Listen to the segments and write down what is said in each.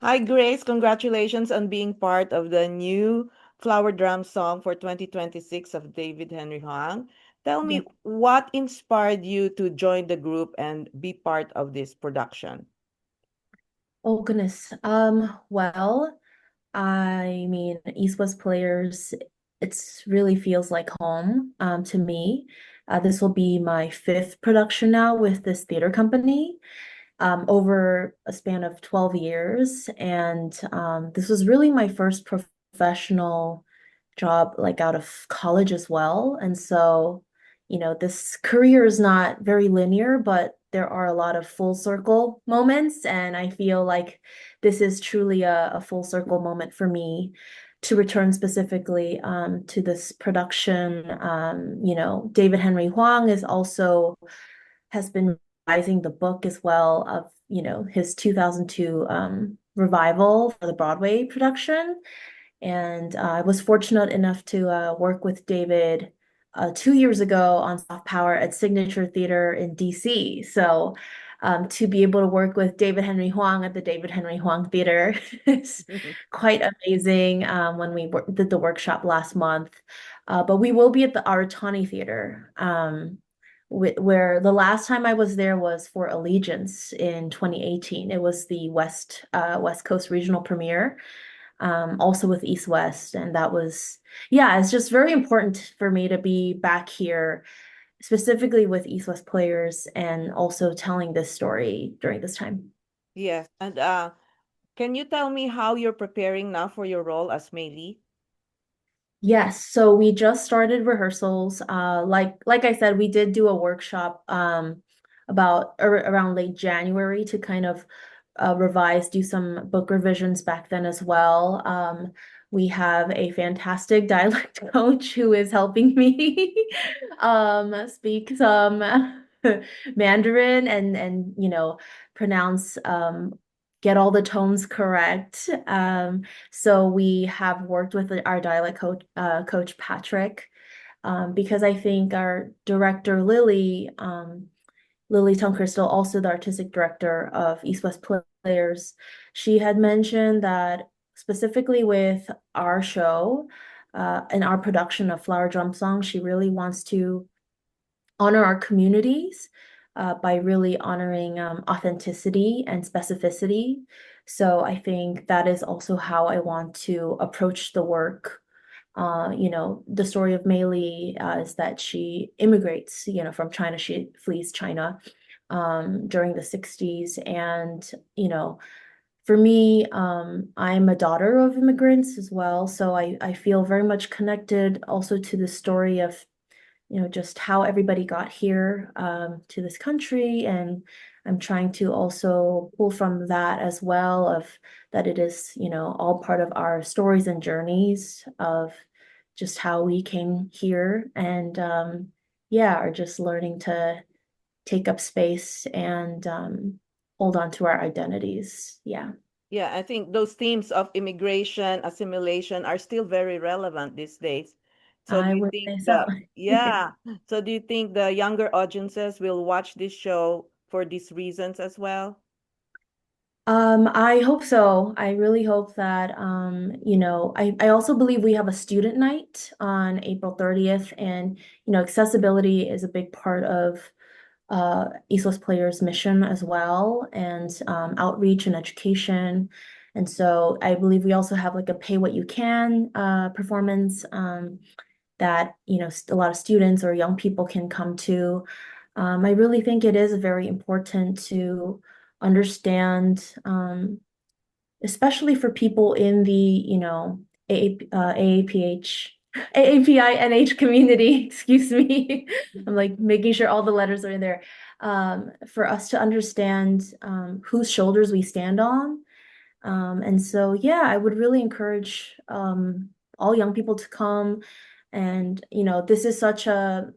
Hi, Grace. Congratulations on being part of the new Flower Drum song for 2026 of David Henry Hwang. Tell me, Yeah. what inspired you to join the group and be part of this production? Oh goodness. Well, I mean, East West Players, it's really feels like home to me. This will be my fifth production now with this theater company over a span of 12 years. And this was really my first professional job, like out of college as well. And so, this career is not very linear, but there are a lot of full circle moments. And I feel like this is truly a full circle moment for me to return specifically to this production. David Henry Hwang is also has been revising the book as well of, his 2002 revival for the Broadway production. And I was fortunate enough to work with David 2 years ago on Soft Power at Signature Theater in DC. So to be able to work with David Henry Hwang at the David Henry Hwang Theater is quite amazing when we did the workshop last month. But we will be at the Aratani Theater, where the last time I was there was for Allegiance in 2018. It was the West Coast regional premiere, also with East West. And that was, yeah, it's just very important for me to be back here, specifically with East West Players, and also telling this story during this time. Yes. And can you tell me how you're preparing now for your role as Mei Li? Yes, so we just started rehearsals. Like I said, we did do a workshop about around late January to kind of revise, do some book revisions back then as well. We have a fantastic dialect coach who is helping me speak some Mandarin and pronounce get all the tones correct. So we have worked with our dialect coach Patrick, because I think our director Lily Tung Crystal, also the artistic director of East West Players, she had mentioned that specifically with our show, and our production of Flower Drum Song, she really wants to honor our communities by really honoring authenticity and specificity. So I think that is also how I want to approach the work. The story of Mei Li is that she immigrates, from China. She flees China during the 60s. And, for me, I'm a daughter of immigrants as well. So I feel very much connected also to the story of just how everybody got here to this country. And I'm trying to also pull from that as well, of that it is, all part of our stories and journeys of just how we came here. And yeah, are just learning to take up space and hold on to our identities. Yeah, Yeah, I think those themes of immigration, assimilation are still very relevant these days. So do I you would think say so. the, yeah, so do you think the younger audiences will watch this show for these reasons as well? I hope so. I really hope that, I also believe we have a student night on April 30th, and, accessibility is a big part of East West Players' mission as well, and outreach and education. And so I believe we also have like a pay what you can performance that, a lot of students or young people can come to. I really think it is very important to understand, especially for people in the, AAPH, AAPINH community, excuse me. I'm like making sure all the letters are in there. For us to understand whose shoulders we stand on. And so, yeah, I would really encourage all young people to come. And, this is such a,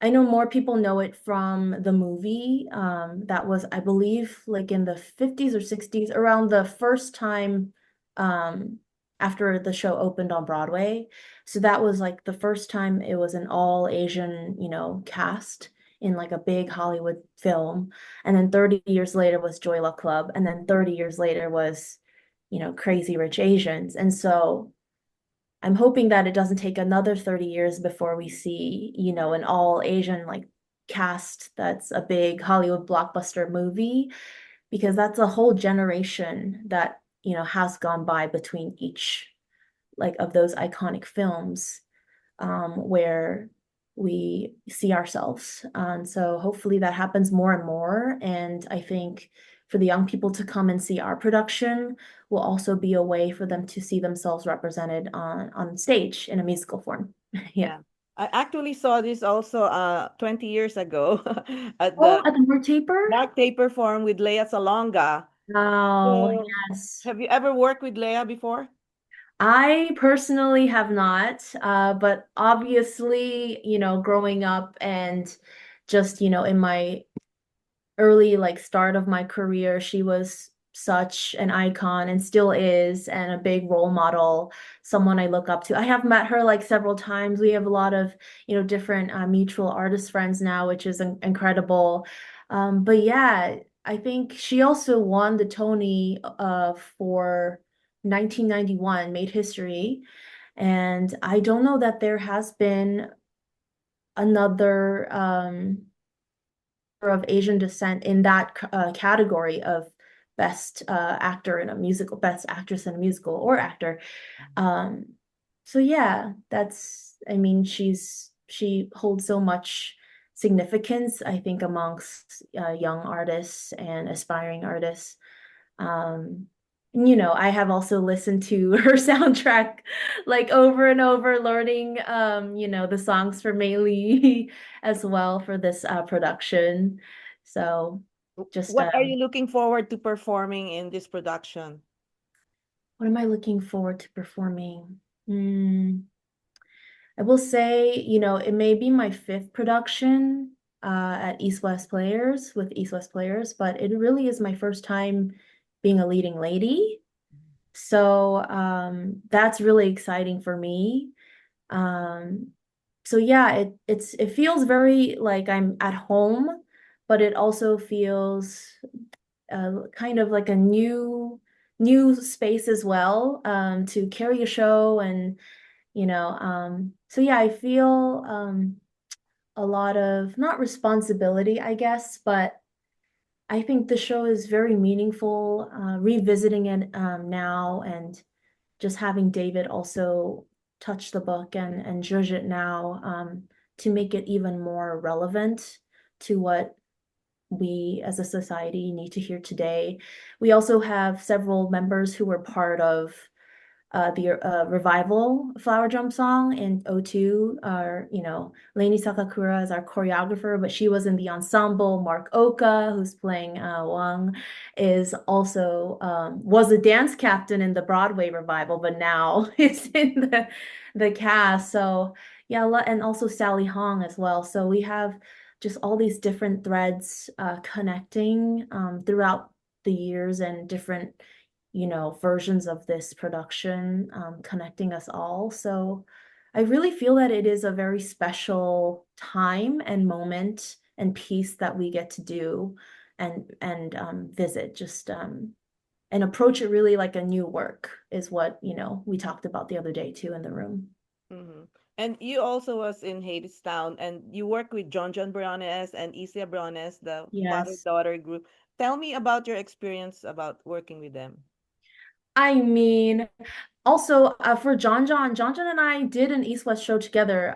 I know more people know it from the movie. That was, I believe, like in the 50s or 60s, around the first time um, after the show opened on Broadway. So that was like the first time it was an all Asian, cast in like a big Hollywood film. And then 30 years later was Joy Luck Club. And then 30 years later was Crazy Rich Asians. And so I'm hoping that it doesn't take another 30 years before we see, an all Asian like cast that's a big Hollywood blockbuster movie, because that's a whole generation that, has gone by between each like of those iconic films, where we see ourselves. And so hopefully that happens more and more. And I think for the young people to come and see our production will also be a way for them to see themselves represented on stage in a musical form. Yeah. Yeah. I actually saw this also 20 years ago at the Oh, at the Mark Taper? Dark Taper Forum with Leia Salonga. Oh, So, yes. have you ever worked with Leia before? I personally have not, but obviously, growing up and just, in my early like start of my career, she was such an icon and still is, and a big role model, someone I look up to. I have met her like several times. We have a lot of, different mutual artist friends now, which is incredible. But yeah, I think she also won the Tony for 1991, made history. And I don't know that there has been another of Asian descent in that category of best actor in a musical, best actress in a musical or actor. Um, so yeah, I mean, she holds so much significance, I think, amongst young artists and aspiring artists. Um, I have also listened to her soundtrack like over and over, learning, the songs for Mei Lee as well for this production. So just, What are you looking forward to performing in this production? what am I looking forward to performing? I will say, it may be my fifth production at East West Players with East West Players, but it really is my first time being a leading lady. So that's really exciting for me. Um, so yeah, it feels very like I'm at home, but it also feels kind of like a new space as well, to carry a show. And so yeah, I feel a lot of not responsibility, I guess, but I think the show is very meaningful, revisiting it now, and just having David also touch the book and judge it now, to make it even more relevant to what we as a society need to hear today. We also have several members who were part of the revival Flower Drum song in '02. Lainey Sakakura is our choreographer, but she was in the ensemble. Mark Oka, who's playing Wang, is also was a dance captain in the Broadway revival, but now is in the cast. So yeah, and also Sally Hong as well. So we have just all these different threads connecting throughout the years, and different versions of this production, connecting us all. So I really feel that it is a very special time and moment and piece that we get to do, and visit, just and approach it really like a new work, is what, we talked about the other day too in the room. Hmm. And you also was in Hadestown, and you work with John Briones and Isia Briones, the Yes. father-daughter group. Tell me about your experience about working with them. I mean, also, for John and I did an East West show together.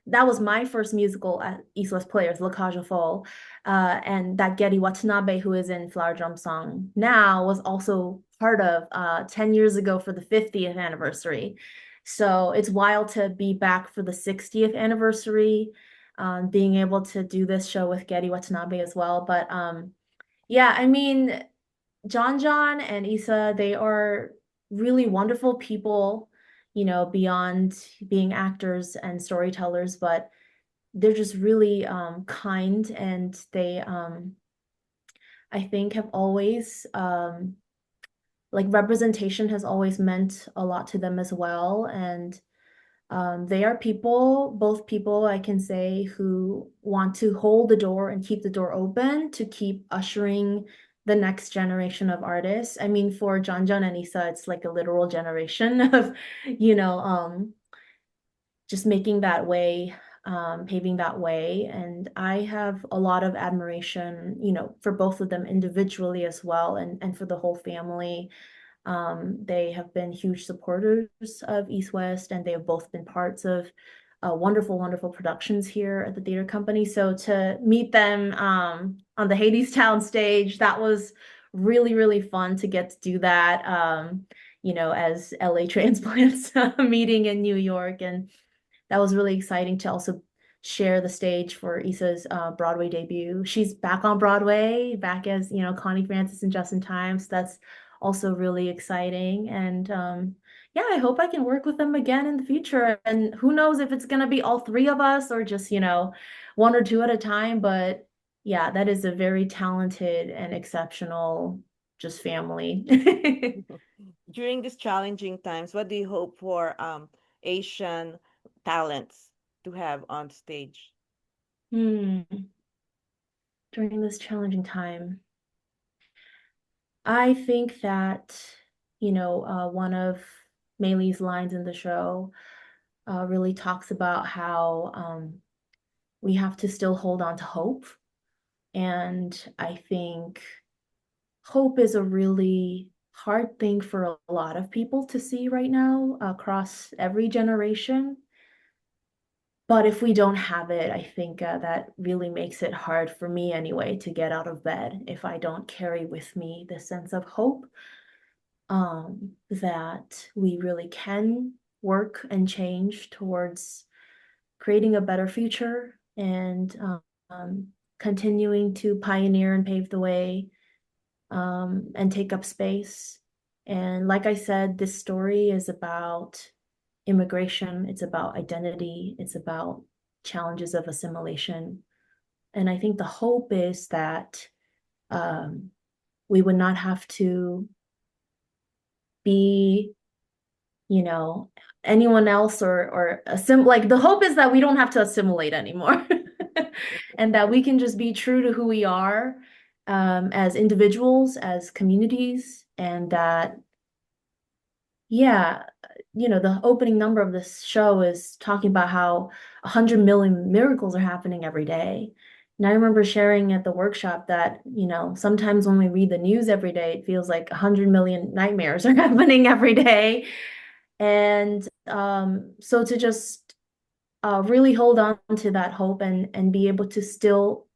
That was my first musical at East West Players, La Cage aux Folles. And that Getty Watanabe, who is in Flower Drum Song now, was also part of 10 years ago for the 50th anniversary. So it's wild to be back for the 60th anniversary, being able to do this show with Getty Watanabe as well. But yeah, I mean, John and Issa, they are really wonderful people, beyond being actors and storytellers, but they're just really kind, and they, I think, have always, like, representation has always meant a lot to them as well. And they are people, both people I can say, who want to hold the door and keep the door open to keep ushering the next generation of artists. I mean, for John John and Issa, it's like a literal generation of, you know, just making that way, paving that way. And I have a lot of admiration, for both of them individually as well, and for the whole family. They have been huge supporters of East West, and they have both been parts of wonderful, wonderful productions here at the theater company. So to meet them on the Hadestown stage, that was really, really fun to get to do that. As LA transplants meeting in New York, and that was really exciting to also share the stage for Issa's Broadway debut. She's back on Broadway, back as, Connie Francis and Just in Time. So that's also really exciting. And yeah, I hope I can work with them again in the future. And who knows if it's going to be all three of us or just, one or two at a time. But yeah, that is a very talented and exceptional just family. During these challenging times, what do you hope for Asian talents to have on stage? Hmm. During this challenging time. I think that, one of Maylee's lines in the show really talks about how we have to still hold on to hope. And I think hope is a really hard thing for a lot of people to see right now across every generation. But if we don't have it, I think that really makes it hard for me anyway to get out of bed if I don't carry with me this sense of hope, that we really can work and change towards creating a better future and continuing to pioneer and pave the way, and take up space. And like I said, this story is about immigration, it's about identity, it's about challenges of assimilation. And I think the hope is that um, we would not have to be, you know, anyone else or like the hope is that we don't have to assimilate anymore and that we can just be true to who we are, as individuals, as communities, and that, yeah, the opening number of this show is talking about how 100 million miracles are happening every day. And I remember sharing at the workshop that, sometimes when we read the news every day, it feels like 100 million nightmares are happening every day. And so to just really hold on to that hope and be able to still,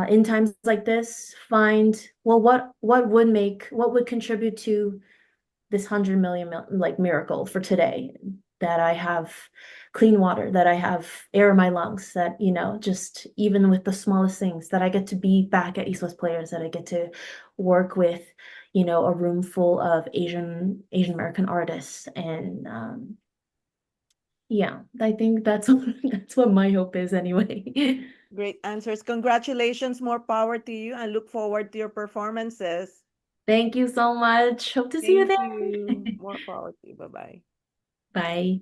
in times like this, find, well, what would contribute to this 100 million like miracle for today, that I have clean water, that I have air in my lungs, that, just even with the smallest things, that I get to be back at East West Players, that I get to work with, a room full of Asian American artists. And yeah, I think that's that's what my hope is anyway. Great answers. Congratulations. More power to you. I look forward to your performances. Thank you so much. Hope to see you Thank there. you. More power to you. Bye bye. Bye.